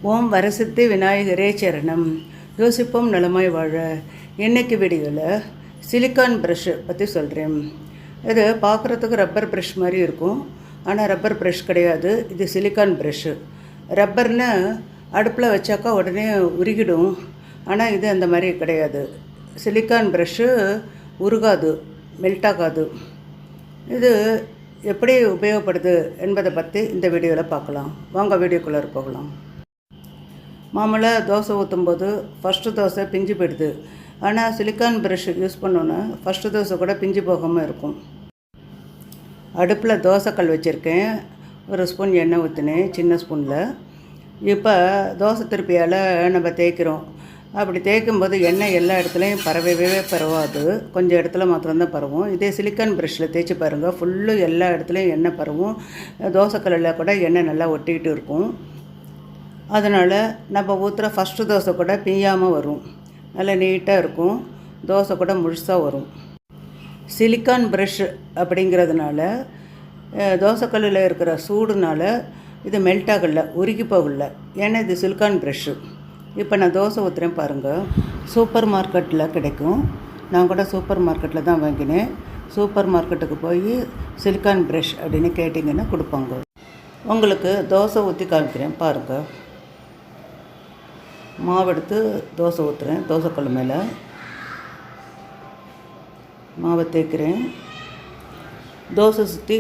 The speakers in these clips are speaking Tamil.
ஓம் வரசித்தி விநாயகரே சரணம். யோசிப்போம் நலமாய் வாழ. இன்னைக்கு வீடியோவில் சிலிக்கான் ப்ரஷ்ஷு பற்றி சொல்கிறேன். இது பார்க்குறதுக்கு ரப்பர் ப்ரஷ் மாதிரி இருக்கும், ஆனால் ரப்பர் ப்ரஷ் கிடையாது. இது சிலிக்கான் ப்ரஷ்ஷு. ரப்பர்னு அடுப்பில் வச்சாக்கா உடனே உருகிடும், ஆனால் இது அந்த மாதிரி கிடையாது. சிலிக்கான் ப்ரஷ்ஷு உருகாது, மெல்ட் ஆகாது. இது எப்படி உபயோகப்படுது என்பதை பற்றி இந்த வீடியோவில் பார்க்கலாம். வாங்க வீடியோக்குள்ளே போகலாம். மாமூலாக தோசை ஊற்றும்போது ஃபஸ்ட்டு தோசை பிஞ்சு போயிடுது, ஆனால் சிலிக்கான் ப்ரஷ் யூஸ் பண்ணோன்னா ஃபஸ்ட்டு தோசை கூட பிஞ்சு போகாமல் இருக்கும். அடுப்பில் தோசைக்கல் வச்சுருக்கேன், ஒரு ஸ்பூன் எண்ணெய் ஊற்றினேன் சின்ன ஸ்பூனில். இப்போ தோசை திருப்பியால் நம்ம தேய்க்கிறோம். அப்படி தேய்க்கும்போது எண்ணெய் எல்லா இடத்துலையும் பரவாது, கொஞ்சம் இடத்துல மாத்திரம்தான் பரவும். இதே சிலிக்கான் ப்ரஷ்ஷில் தேய்ச்சி பாருங்கள், ஃபுல்லு எல்லா இடத்துலையும் எண்ணெய் பரவும். தோசைக்கல்லில் கூட எண்ணெய் நல்லா ஒட்டிக்கிட்டு இருக்கும். அதனால் நம்ம ஊற்றுற ஃபஸ்ட்டு தோசை கூட பிய்யாமல் வரும், நல்லா நீட்டாக இருக்கும். தோசை கூட முழுசாக வரும். சிலிக்கான் ப்ரஷ் அப்படிங்கிறதுனால தோசைக்கல்லில் இருக்கிற சூடுனால இது மெல்ட் ஆகலை, உருகி போகலை. ஏன்னா இது சிலிக்கான் ப்ரஷ்ஷு. இப்போ நான் தோசை ஊற்றுறேன் பாருங்கள். சூப்பர் மார்க்கெட்டில் கிடைக்கும். நான் கூட சூப்பர் மார்க்கெட்டில் தான் வாங்கினேன். சூப்பர் மார்க்கெட்டுக்கு போய் சிலிக்கான் ப்ரஷ் அப்படின்னு கேட்டிங்கன்னா கொடுப்பாங்க. உங்களுக்கு தோசை ஊற்றி காமிக்கிறேன் பாருங்கள். மாவு எடுத்து தோசை ஊற்றுறேன். தோசைக்கல் மேலே மாவை தேய்க்கிறேன். தோசை சுற்றி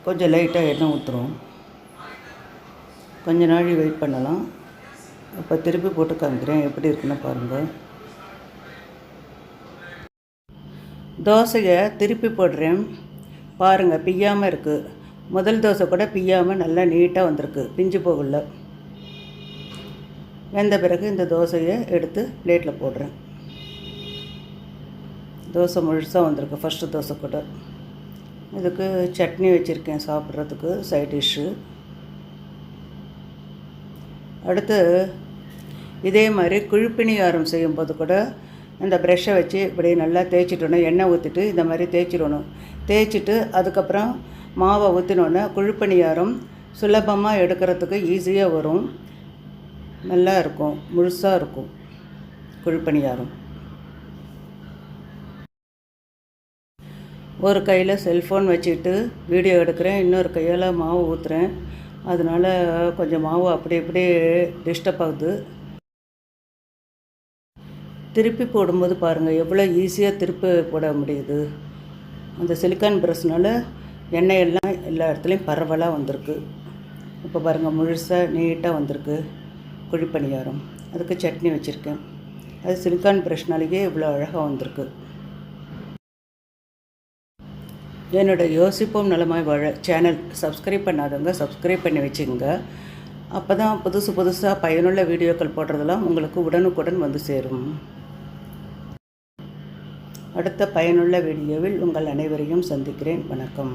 கொஞ்சம் லைட்டாக எண்ணெய் ஊற்றுறோம். கொஞ்ச நாள் வெயிட் பண்ணலாம். இப்போ திருப்பி போட்டு காமிக்கிறேன் எப்படி இருக்குன்னு பாருங்கள். தோசையை திருப்பி போடுறேன் பாருங்கள், பிய்யாமல் இருக்குது. முதல் தோசை கூட பிய்யாமல் நல்லா நீட்டாக வந்திருக்கு, பிஞ்சு போகல. வெந்த பிறகு இந்த தோசையை எடுத்து பிளேட்டில் போடுறேன். தோசை முழுசாக வந்திருக்கு, ஃபஸ்ட்டு தோசை கூட. இதுக்கு சட்னி வச்சுருக்கேன் சாப்பிட்றதுக்கு, சைட் டிஷ்ஷு. அடுத்து இதே மாதிரி குழிப்பணியாரம் செய்யும்போது கூட இந்த ப்ரெஷ்ஷை வச்சு இப்படி நல்லா தேய்ச்சிட்டோன்னா, எண்ணெய் ஊற்றிட்டு இந்த மாதிரி தேய்ச்சிடணும். தேய்ச்சிட்டு அதுக்கப்புறம் மாவை ஊற்றினோன்னே குழிப்பணியாரம் சுலபமாக எடுக்கிறதுக்கு ஈஸியாக வரும், நல்லா இருக்கும், முழுசாக இருக்கும் குழிப்பணியாரம். ஒரு கையில் செல்ஃபோன் வச்சுட்டு வீடியோ எடுக்கிறேன், இன்னொரு கையால் மாவு ஊற்றுறேன். அதனால் கொஞ்சம் மாவு அப்படி இப்படியே டிஸ்டர்ப் ஆகுது. திருப்பி போடும்போது பாருங்கள் எவ்வளோ ஈஸியாக திருப்பி போட முடியுது. அந்த சிலிக்கான் ப்ரஷ்னால் எண்ணெய் எல்லாம் எல்லா இடத்துலையும் பரவலாக வந்திருக்கு. இப்போ பாருங்கள் முழுசாக நீட்டாக வந்திருக்கு குழிப்பணியாரம். அதுக்கு சட்னி வச்சுருக்கேன். அது சிலிக்கான் ப்ரஷ்னாலேயே இவ்வளோ அழகாக வந்திருக்கு. என்னோட யோசிப்போம் நலமாய் வாழ சேனல் சப்ஸ்கிரைப் பண்ணாதவங்க சப்ஸ்கிரைப் பண்ணி வச்சுங்க. அப்போ தான் புதுசாக பயனுள்ள வீடியோக்கள் போடுறதெல்லாம் உங்களுக்கு உடனுக்குடன் வந்து சேரும். அடுத்த பயனுள்ள வீடியோவில் உங்கள் அனைவரையும் சந்திக்கிறேன். வணக்கம்.